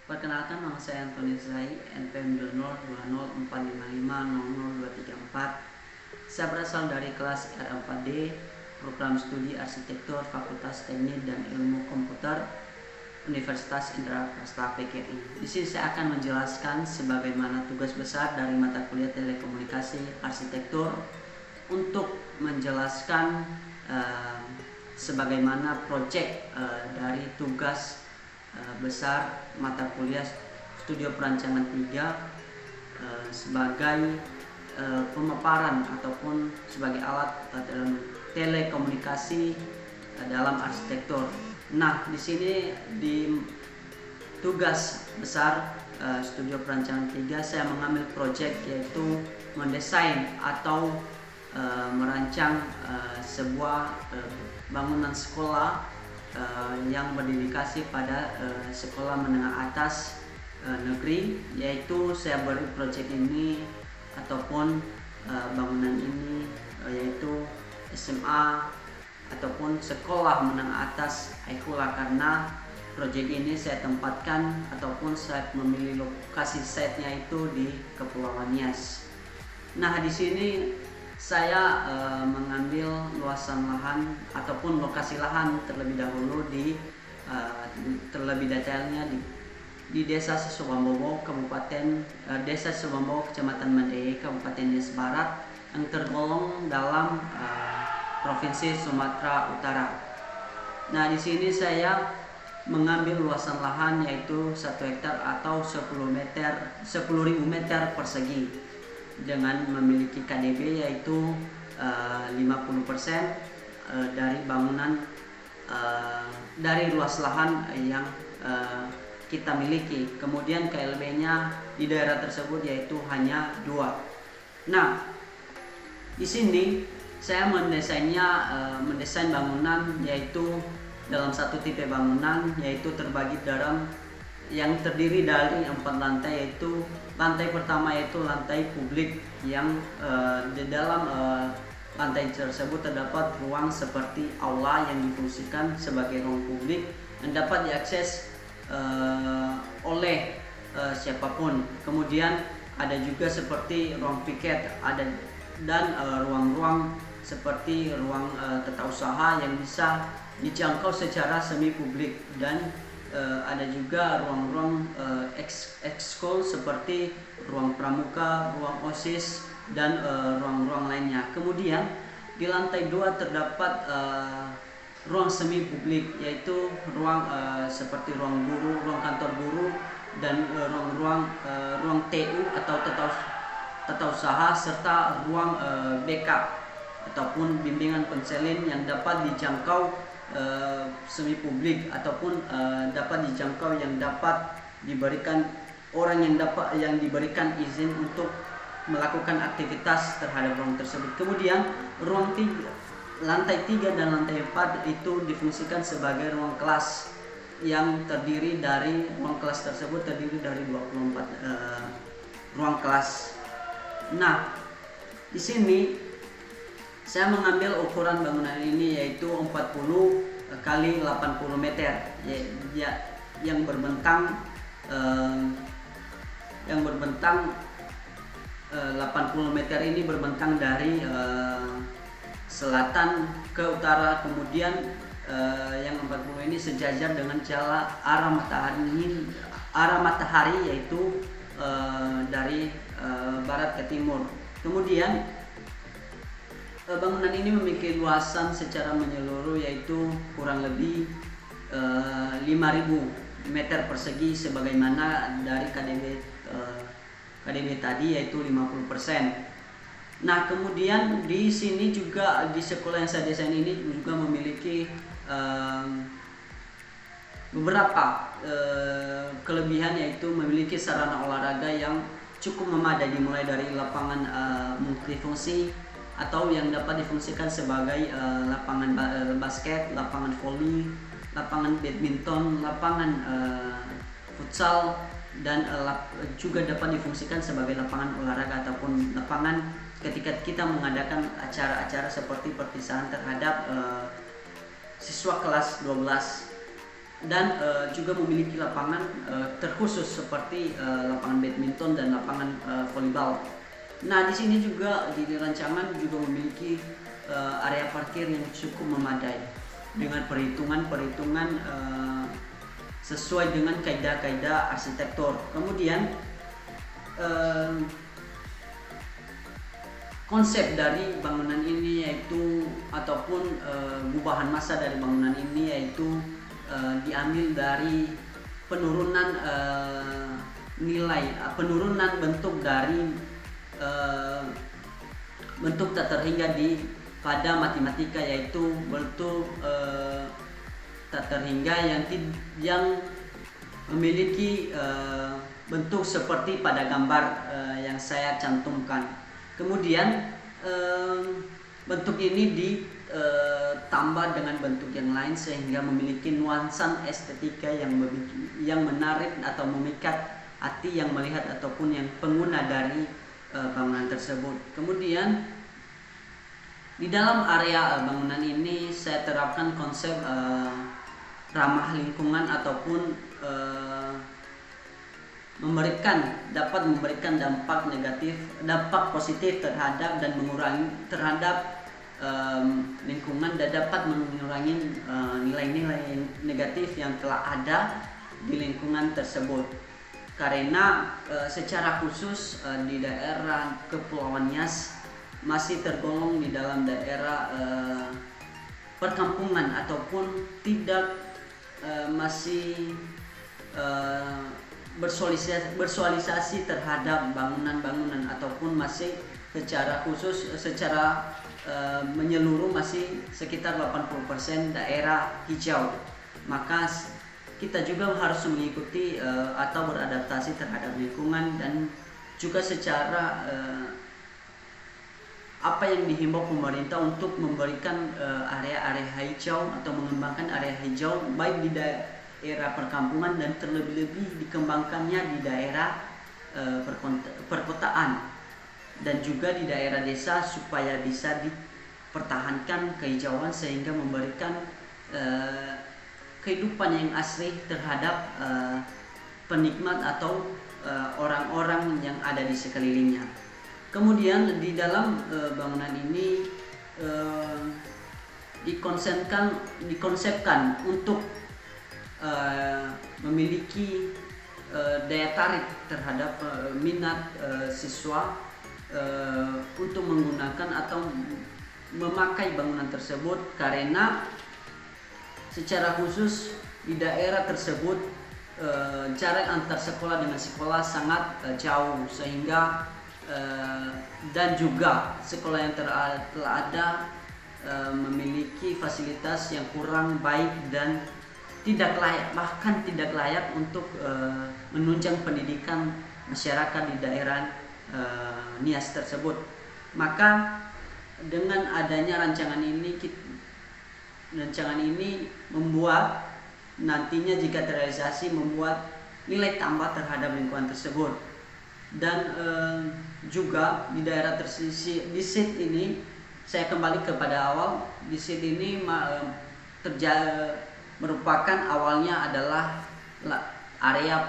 Perkenalkan, nama saya Antoni Zai, NPM 2020455000234. Saya berasal dari kelas R4D, Program Studi Arsitektur Fakultas Teknik dan Ilmu Komputer Universitas Indraprasta PGRI. Di sini saya akan menjelaskan sebagaimana tugas besar dari mata kuliah Telekomunikasi Arsitektur untuk menjelaskan sebagaimana proyek dari tugas besar mata kuliah Studio Perancangan 3 sebagai pemaparan ataupun sebagai alat dalam telekomunikasi dalam arsitektur. Nah, di sini di tugas besar Studio Perancangan 3 saya mengambil proyek yaitu mendesain atau merancang sebuah bangunan sekolah yang berdedikasi pada sekolah menengah atas negeri, yaitu saya beri proyek ini ataupun bangunan ini yaitu SMA ataupun sekolah menengah atas Aikula, karena proyek ini saya tempatkan ataupun saya memilih lokasi site-nya itu di Kepulauan Nias. Nah, di sini saya mengambil luasan lahan ataupun lokasi lahan terlebih dahulu terlebih detailnya di Desa Sesubambowo, Desa Sesubambowo, Kecamatan Mandeye, Kabupaten Nias Barat, yang tergolong dalam Provinsi Sumatera Utara. Nah, di sini saya mengambil luasan lahan yaitu 1 hektar atau 10.000 meter persegi dengan memiliki KDB yaitu 50% dari bangunan dari luas lahan yang kita miliki. Kemudian KLB-nya di daerah tersebut yaitu hanya 2. Nah, di sini saya mendesain bangunan yaitu dalam satu tipe bangunan yaitu terbagi dalam yang terdiri dari 4 lantai, yaitu lantai pertama yaitu lantai publik yang di dalam lantai tersebut terdapat ruang seperti aula yang difungsikan sebagai ruang publik yang dapat diakses oleh siapapun. Kemudian ada juga seperti ruang piket, dan ruang-ruang seperti ruang tata usaha yang bisa dijangkau secara semi publik, dan ada juga ruang-ruang ekskul seperti ruang pramuka, ruang OSIS, dan ruang-ruang lainnya. Kemudian di lantai 2 terdapat ruang semi publik, yaitu ruang seperti ruang guru, ruang kantor guru, dan ruang TU atau tata usaha, serta ruang BK ataupun bimbingan konseling yang dapat dijangkau semi publik ataupun dapat dijangkau yang dapat diberikan orang yang diberikan izin untuk melakukan aktivitas terhadap ruang tersebut. Kemudian lantai 3 dan lantai 4 itu difungsikan sebagai ruang kelas yang terdiri dari 24 ruang kelas. Nah, di sini saya mengambil ukuran bangunan ini yaitu 40 kali 80 meter yang berbentang 80 meter ini berbentang dari selatan ke utara. Kemudian yang 40 ini sejajar dengan arah matahari yaitu dari barat ke timur. Kemudian bangunan ini memiliki luasan secara menyeluruh yaitu kurang lebih 5.000 meter persegi sebagaimana dari KDB tadi yaitu 50%. Nah, kemudian di sini juga di sekolah yang saya desain ini juga memiliki beberapa kelebihan, yaitu memiliki sarana olahraga yang cukup memadai, dimulai dari lapangan multifungsi atau yang dapat difungsikan sebagai lapangan basket, lapangan voli, lapangan badminton, lapangan futsal, dan juga dapat difungsikan sebagai lapangan olahraga ataupun lapangan ketika kita mengadakan acara-acara seperti perpisahan terhadap siswa kelas 12. dan juga memiliki lapangan terkhusus seperti lapangan badminton dan lapangan volleyball. Nah, di sini juga di rancangan juga memiliki area parkir yang cukup memadai dengan perhitungan sesuai dengan kaidah-kaidah arsitektur. Kemudian konsep dari bangunan ini yaitu ataupun gubahan massa dari bangunan ini yaitu diambil dari penurunan penurunan bentuk dari bentuk tak terhingga pada matematika, yaitu bentuk tak terhingga yang memiliki bentuk seperti pada gambar yang saya cantumkan. Kemudian bentuk ini ditambah dengan bentuk yang lain sehingga memiliki nuansa estetika yang menarik atau memikat hati yang melihat ataupun yang pengguna dari bangunan tersebut. Kemudian di dalam area bangunan ini saya terapkan konsep ramah lingkungan ataupun dapat memberikan dampak positif terhadap dan mengurangi terhadap lingkungan dan dapat mengurangi nilai-nilai negatif yang telah ada di lingkungan tersebut. Karena secara khusus di daerah Kepulauan Nias masih tergolong di dalam daerah perkampungan ataupun tidak masih bersosialisasi terhadap bangunan-bangunan ataupun masih secara khusus menyeluruh masih sekitar 80% daerah hijau. Maka kita juga harus mengikuti atau beradaptasi terhadap lingkungan dan juga secara apa yang dihimbau pemerintah untuk memberikan area-area hijau atau mengembangkan area hijau baik di daerah perkampungan dan terlebih-lebih dikembangkannya di daerah perkotaan dan juga di daerah desa supaya bisa dipertahankan kehijauan sehingga memberikan kehidupan yang asri terhadap penikmat atau orang-orang yang ada di sekelilingnya. Kemudian di dalam bangunan ini dikonsepkan untuk memiliki daya tarik terhadap minat siswa untuk menggunakan atau memakai bangunan tersebut, karena secara khusus di daerah tersebut jarak antar sekolah dengan sekolah sangat jauh sehingga dan juga sekolah yang telah ada memiliki fasilitas yang kurang baik dan tidak layak untuk menunjang pendidikan masyarakat di daerah Nias tersebut. Maka dengan adanya rancangan ini membuat nantinya jika terrealisasi membuat nilai tambah terhadap lingkungan tersebut. Dan juga di daerah tersisi di sit ini saya kembali kepada awal, di sit ini merupakan awalnya adalah area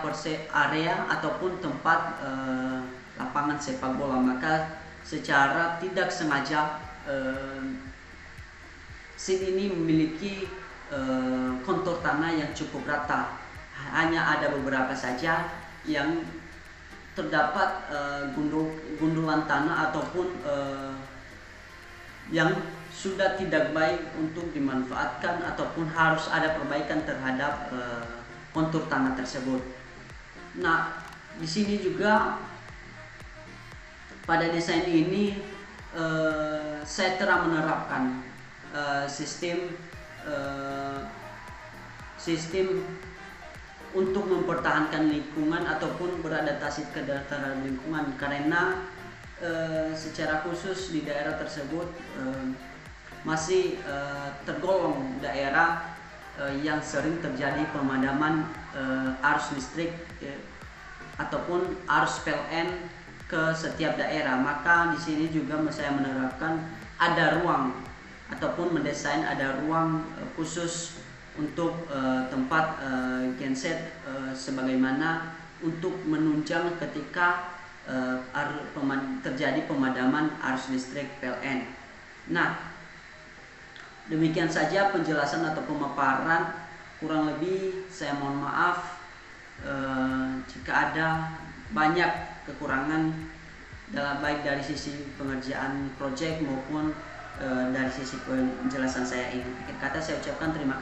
ataupun tempat lapangan sepak bola. Maka secara tidak sengaja sit ini memiliki kontur tanah yang cukup rata. Hanya ada beberapa saja yang terdapat gundulan tanah ataupun yang sudah tidak baik untuk dimanfaatkan ataupun harus ada perbaikan terhadap kontur tanah tersebut. Nah, di sini juga pada desain ini saya telah menerapkan sistem untuk mempertahankan lingkungan ataupun beradaptasi terhadap lingkungan, karena secara khusus di daerah tersebut masih tergolong daerah yang sering terjadi pemadaman arus listrik ataupun arus PLN ke setiap daerah. Maka di sini juga saya menerapkan ada ruang ataupun mendesain ada ruang khusus untuk tempat genset sebagaimana untuk menunjang ketika terjadi pemadaman arus listrik PLN. Nah, demikian saja penjelasan atau pemaparan. Kurang lebih saya mohon maaf jika ada banyak kekurangan baik dari sisi pengerjaan proyek maupun dari sisi penjelasan saya ini. Akhir kata saya ucapkan terima kasih.